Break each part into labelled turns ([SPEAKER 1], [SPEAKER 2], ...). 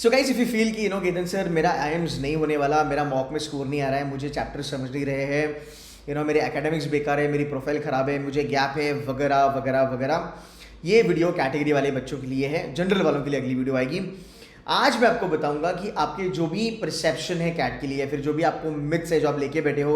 [SPEAKER 1] So guys if you feel कि Ketan sir मेरा IIMs नहीं होने वाला, मेरा मॉक में स्कोर नहीं आ रहा है, मुझे चैप्टर समझ नहीं रहे हैं, मेरे एकेडमिक्स बेकार है, मेरी प्रोफाइल ख़राब है, मुझे गैप है वगैरह वगैरह वगैरह, ये वीडियो कैटेगरी वाले बच्चों के लिए है। जनरल वालों के लिए अगली वीडियो आएगी। आज मैं आपको बताऊंगा कि आपके जो भी परसेप्शन है कैट के लिए, या फिर जो भी आपको मिथ्स है जो आप लेके बैठे हो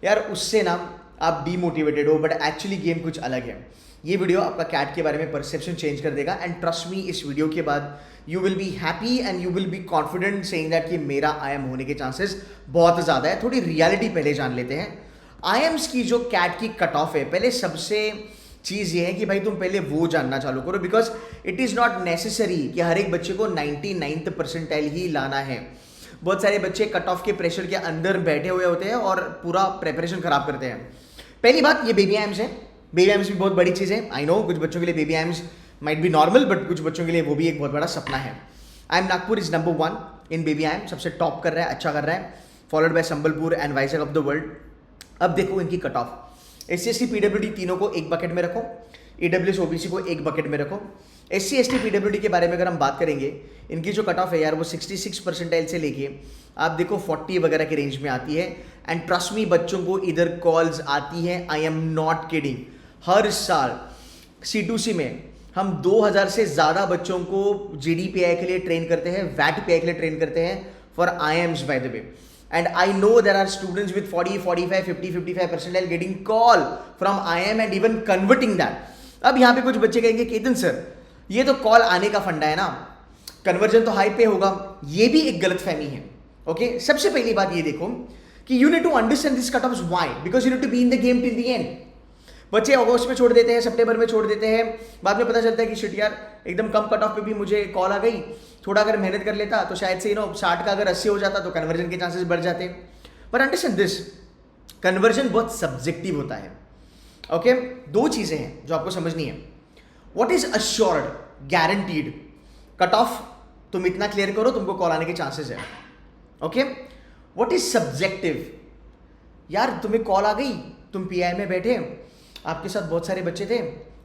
[SPEAKER 1] यार, उससे ना आप डीमोटिवेटेड हो, बट एक्चुअली गेम कुछ अलग है। ये वीडियो आपका कैट के बारे में परसेप्शन चेंज कर देगा। एंड ट्रस्ट मी, इस वीडियो के बाद you will be happy and you will be confident saying that कि मेरा आईएम होने के चांसेस बहुत ज़्यादा है। थोड़ी रियलिटी पहले जान लेते हैं। आईएम्स की जो कैट की कट ऑफ है, पहले सबसे चीज़ ये है कि भाई तुम पहले वो जानना चालू करो, because it is not necessary कि हर एक बच्चे को 99th परसेंटाइल ही लाना है। बहुत सारे बच्चे कट ऑफ के प्रेशर के अंदर बैठे हुए होते हैं और पूरा प्रेपरेशन खराब करते हैं। पहली बात, ये बेबी आईएम्स है। बेबी आईएम्स भी बहुत बड़ी चीज़ है। आई नो कुछ बच्चों के लिए baby IIMs might be normal, but कुछ बच्चों के लिए वो भी एक बहुत बड़ा सपना है। IIM Nagpur is number 1 in baby IIM, सबसे टॉप कर रहा है, अच्छा कर रहा है, followed by Sambalpur and Vizag of the world. अब देखो इनकी cut off. SC ST PWD तीनों को एक बकेट में रखो, EWS OBC को एक बकेट में रखो। SC ST PWD के बारे में अगर हम बात करेंगे, इनकी जो कट ऑफ है यार वो 66 परसेंटाइल से लेके आप देखो 40 वगैरह के रेंज में आती है। एंड ट्रस्ट मी, बच्चों को इधर कॉल्स आती हैं, आई एम नॉट किडिंग। हर साल C2C में हम 2000 से ज़्यादा बच्चों को GDPI के लिए ट्रेन करते हैं, VAT-PI के लिए ट्रेन करते हैं for IIMs by the way. And I know there are students with 40, 45, 50, 55 percentile getting call from IIM and even converting that. अब यहाँ पे कुछ बच्चे कहेंगे केतन सर ये तो कॉल आने का फंडा है ना, कन्वर्जन तो हाई पे होगा। ये भी एक गलत फहमी है। ओके, सबसे पहली बात ये देखो कि you need to understand this cut offs why, because you need to be in the game till the end. बच्चे अगस्त में छोड़ देते हैं, सितंबर में छोड़ देते हैं, बाद में पता चलता है कि शिट यार एकदम कम कट ऑफ पे भी मुझे कॉल आ गई, थोड़ा अगर मेहनत कर लेता तो शायद से 60 का अगर 80 हो जाता तो कन्वर्जन के चांसेस बढ़ जाते। पर अंडरस्टैंड दिस, कन्वर्जन बहुत सब्जेक्टिव होता है। ओके, दो चीज़ें हैं जो आपको समझनी है। What is assured, guaranteed cut off, तुम इतना क्लियर करो तुमको कॉल आने के चांसेस है। ओके, व्हाट इज सब्जेक्टिव, यार तुम्हें कॉल आ गई, तुम PI में बैठे, आपके साथ बहुत सारे बच्चे थे,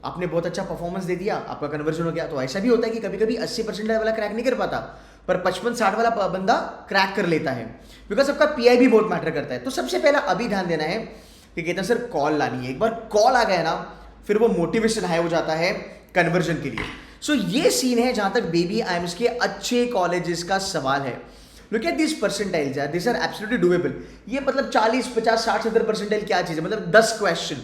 [SPEAKER 1] आपने बहुत अच्छा परफॉर्मेंस दे दिया, आपका कन्वर्जन हो गया। तो ऐसा भी होता है कि कभी कभी 80% वाला क्रैक नहीं कर पाता, पर 55-60 वाला बंदा क्रैक कर लेता है, बिकॉज आपका PI भी बहुत मैटर करता है। तो सबसे पहला अभी ध्यान देना है कि कहते हैं सर कॉल लानी है। एक बार कॉल आ गया ना, फिर वो मोटिवेशन हाई हो जाता है कन्वर्जन के लिए। सो ये सीन है जहां तक बेबी आईएम्स के अच्छे कॉलेजेस का सवाल है। लुक एट दिस परसेंटाइल्स यार, दिस आर एब्सोल्युटली डूएबल। ये मतलब 40, 50, 60, 70 परसेंटाइल क्या चीज़ है, मतलब 10 क्वेश्चन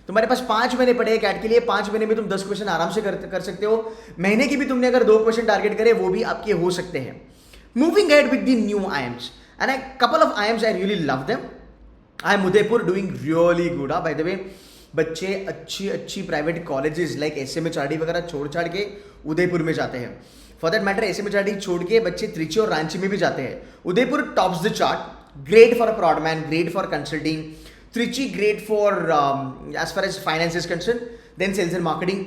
[SPEAKER 1] तुम्हारे पास 5 महीने पड़े हैं कैट के लिए, 5 महीने में तुम 10 क्वेश्चन आराम से कर सकते हो। महीने की भी तुमने अगर 2 क्वेश्चन टारगेट करे वो भी आपके हो सकते हैं। Moving ahead with the new IIMs and I couple of IIMs I really love them. I am Udaipur doing really good. By the way, बच्चे अच्छी प्राइवेट कॉलेजेस लाइक SMHRD वगैरह छोड़ छाड़ के उदयपुर में जाते हैं। फॉर दैट मैटर SMHRD छोड़ के बच्चे त्रिची और रांची में भी जाते हैं। Udaipur tops the chart, great for a prodman, great for consulting, Trichy great for as far as finance is concerned, then sales and marketing,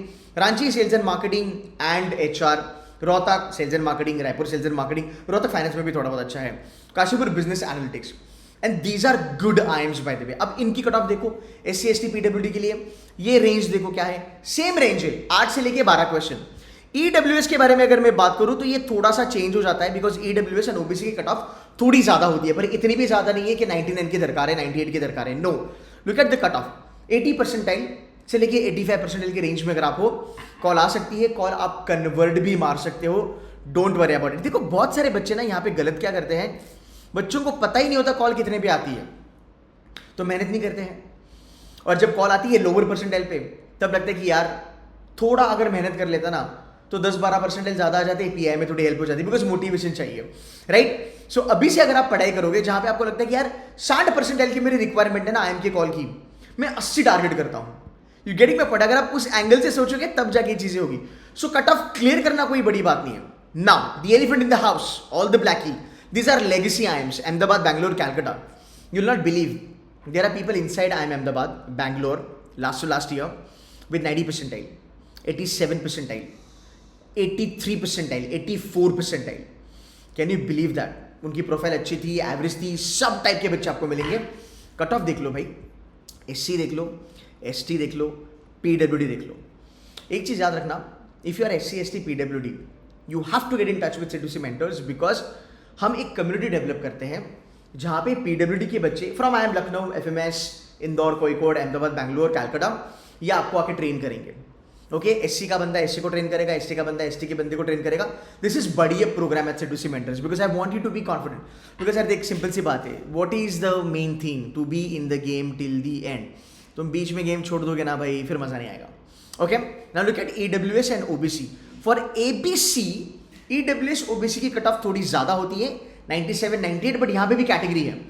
[SPEAKER 1] Ranchi sales and marketing and HR, Rohtak sales and marketing, Raipur sales and marketing, Rohtak finance में भी थोड़ा बहुत अच्छा है, Kashipur business analytics, and these are good IIMs by the way। अब इनकी cut of देखो, SC ST PWD के लिए ये रेंज देखो क्या है, सेम रेंज है 8 से लेके 12 क्वेश्चन। EWS के बारे में अगर मैं बात करूं तो ये थोड़ा सा चेंज हो जाता है, बिकॉज EWS एंड OBC की कट ऑफ थोड़ी ज्यादा होती है, पर इतनी भी ज्यादा नहीं है कि 99 की दरकार है, 98 की दरकार है। No, look at the cut off. 80 percentile से लेके 85 परसेंटाइल के रेंज में अगर आप हो, कॉल आ सकती है, कॉल आप कन्वर्ट भी मार सकते हो। Don't worry about it. देखो बहुत सारे बच्चे ना यहाँ पे गलत क्या करते हैं, बच्चों को पता ही नहीं होता कॉल कितने पे आती है, तो मेहनत नहीं करते हैं, और जब कॉल आती है लोअर परसेंटाइल पे तब लगता है कि यार थोड़ा अगर मेहनत कर लेता ना तो 10-12 परसेंटाइल ज़्यादा आ जाते हैं, PI में थोड़ी हेल्प हो जाती है, बिकॉज मोटिवेशन चाहिए, राइट। सो अभी से अगर आप पढ़ाई करोगे जहाँ पे आपको लगता है कि यार 60 परसेंटाइल की मेरी रिक्वायरमेंट है ना IIM के कॉल की, मैं 80 टारगेट करता हूँ, यू गेटिंग माय पॉइंट। अगर आप उस एंगल से सोचोगे तब जाके चीज़ें होगी। सो कट ऑफ क्लियर करना कोई बड़ी बात नहीं है। Now the elephant in the house, all the blacky, these are legacy IIMs, Ahmedabad, Bangalore, Calcutta. You will not believe there are people inside IIM Ahmedabad, Bangalore last to last year with 90 percentile, 87 percentile, 83 percentile, 84 percentile. Can you believe that? उनकी profile अच्छी थी, average थी, सब type के बच्चे आपको मिलेंगे। Cut off देख लो भाई, SC देख लो, ST देख लो, PWD देख लो। एक चीज़ याद रखना, if you are SC ST PWD you have to get in touch with C2C mentors, because हम एक कम्युनिटी डेवलप करते हैं जहाँ पे PWD के बच्चे from IIM Lucknow, FMS, Indore, Kozhikode, Ahmedabad, Bangalore, Calcutta, ये आपको आके ट्रेन करेंगे. ओके, SC का बंदा SC को ट्रेन करेगा, ST का बंदा ST के बंदे को ट्रेन करेगा. This is buddy program at C2C mentors because I want you to be confident. Because यार देख, सिंपल सी बात है, what is the main thing to be in the game till the end. तुम बीच में गेम छोड़ दोगे ना भाई, फिर मजा नहीं आएगा. Okay, now look at EWS and OBC. For ABC, EWS OBC की कट ऑफ थोड़ी ज्यादा होती है, 97, 98, बट यहाँ पे भी कैटेगरी है.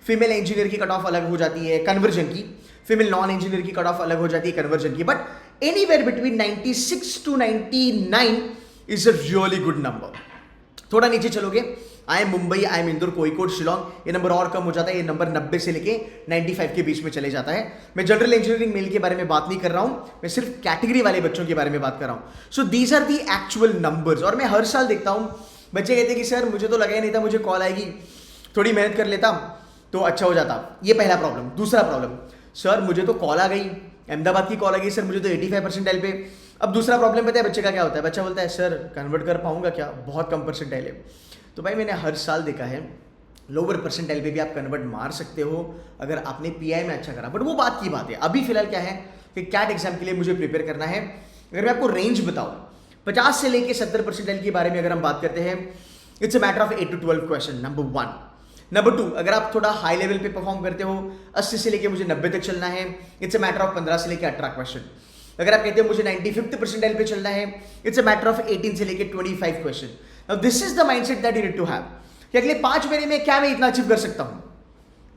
[SPEAKER 1] फीमेल इंजीनियर की कट ऑफ अलग हो जाती है कन्वर्जन की, फीमेल नॉन इंजीनियर की कट ऑफ अलग हो जाती है कन्वर्जन की, but anywhere between 96 to 99 is a really good number. थोड़ा नीचे चलोगे, IIM मुंबई, IIM इंदौर, कोईकोड, शिलोंग, ये नंबर और कम हो जाता है. ये नंबर 90 से लेके 95 के बीच में चले जाता है. मैं जनरल इंजीनियरिंग मेल के बारे में बात नहीं कर रहा हूं, मैं सिर्फ कैटेगरी वाले बच्चों के बारे में बात कर रहा हूं. So these are the actual numbers. और मैं हर साल देखता हूं बच्चे कहते हैं कि सर मुझे तो लगा ही नहीं था, मुझे कॉल आएगी, थोड़ी मेहनत कर लेता तो अच्छा हो जाता. ये पहला प्रॉब्लम. दूसरा प्रॉब्लम, सर मुझे तो कॉल आ गई, अहमदाबाद की कॉल आ गई, सर मुझे तो 85 परसेंटाइल पे. अब दूसरा प्रॉब्लम पता है बच्चे का क्या होता है? बच्चा बोलता है सर कन्वर्ट कर पाऊंगा क्या, बहुत कम परसेंटाइल है. तो भाई मैंने हर साल देखा है, लोअर परसेंटाइल पे भी आप कन्वर्ट मार सकते हो अगर आपने PI में अच्छा करा. बट वो बात की बात है. अभी फिलहाल क्या है कि कैट एग्जाम के लिए मुझे प्रिपेयर करना है. अगर मैं आपको रेंज बताऊं, 50 से लेके 70 परसेंटाइल के बारे में अगर हम बात करते हैं, it's a matter of 8 to 12 question. Number 1. Number 2, अगर आप थोड़ा हाई लेवल पे परफॉर्म करते हो, 80 से लेके मुझे 90 तक चलना है, इट्स अ मैटर ऑफ 15 से लेके 18 क्वेश्चन. अगर आप कहते हो मुझे 95th परसेंटाइल पे चलना है, इट्स अ मैटर ऑफ 18 से लेके 25 question. Now this is the mindset that you need to have कि अगले 5 महीने में क्या मैं इतना अचीव कर सकता हूं.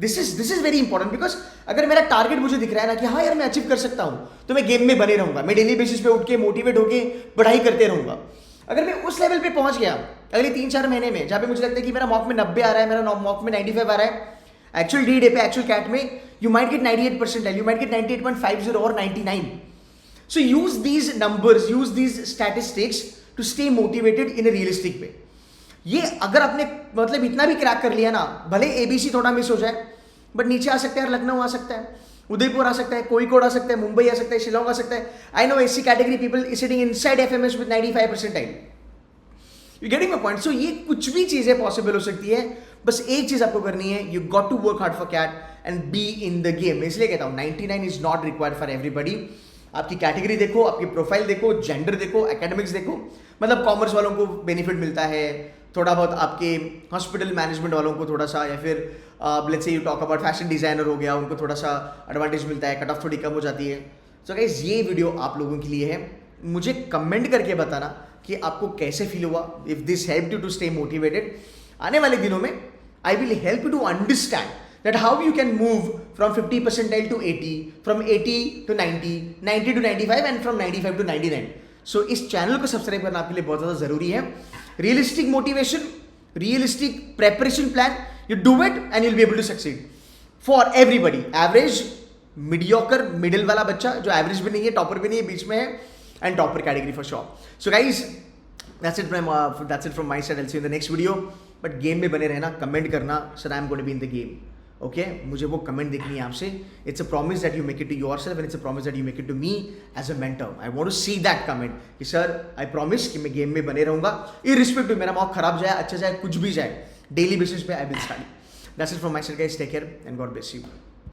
[SPEAKER 1] This is very important, because अगर मेरा टारगेट मुझे दिख रहा है ना कि हाँ यार मैं अचीव कर सकता हूं, तो मैं गेम में बने रहूंगा. मैं डेली बेसिस पे उठ के मोटिवेट होके पढ़ाई करते रहूंगा. अगर मैं उस लेवल पे पहुंच गया अगले 3-4 महीने में, जहां पे मुझे लगता है कि मेरा मॉक में 90 आ रहा है, मेरा मॉक में 95 आ रहा है, एक्चुअल डे पे एक्चुअल कैट में you might get 98 percentile, you might get 98.50 और 99. So use these numbers, use these statistics to stay motivated in a realistic way. ये अगर आपने मतलब इतना भी क्रैक कर लिया ना, भले ABC थोड़ा मिस हो जाए, बट नीचे आ सकता है, लखनऊ आ सकता है, उदयपुर आ सकता है, कोईकोड आ सकता है, मुंबई आ सकता है, शिलोंग आ सकता है. I know SC category people is sitting inside FMS with 95 percentile. You getting my point? So ये कुछ भी चीजें पॉसिबल हो सकती है. बस एक चीज आपको करनी है, you got to work hard for CAT and be in the game. इसलिए कहता हूं 99 is not required for everybody. आपकी कैटेगरी देखो, आपकी प्रोफाइल देखो, जेंडर देखो, एकेडमिक्स देखो. मतलब कॉमर्स वालों को बेनिफिट मिलता है थोड़ा बहुत, आपके हॉस्पिटल मैनेजमेंट वालों को थोड़ा सा, या फिर let's say you talk about fashion designer हो गया, उनको थोड़ा सा एडवांटेज मिलता है, कट ऑफ थोड़ी कम हो जाती है. सो गाइस ये वीडियो आप लोगों के लिए है. मुझे कमेंट करके बताना कि आपको कैसे फील हुआ, if this help you to stay motivated. आने वाले दिनों में I will help you to understand that how you can move from 50 percentile to 80, from 80 to 90, 90 to 95 and from 95 to 99. So इस चैनल को सब्सक्राइब करना आपके लिए बहुत ज़्यादा ज़रूरी है. Realistic motivation, realistic preparation plan, you do it and you'll be able to succeed for everybody. Average, mediocre, middle वाला बच्चा जो एवरेज भी नहीं है, टॉपर भी नहीं है, बीच में है, and topper category for sure. So guys that's it from my side. I'll see you in the next video. But game में बने रहना, कमेंट करना, sir I am going to be in the game. Okay, मुझे वो comment देखनी है आपसे. It's a promise that you make it to yourself and it's a promise that you make it to me as a mentor. I want to see that comment कि sir I promise कि मैं game में बने रहूंगा, irrespective मेरा mock खराब जाए, अच्छा जाए, कुछ भी जाए, डेली बेसिस पे I will study. That's it from my side guys. Take care and God bless you.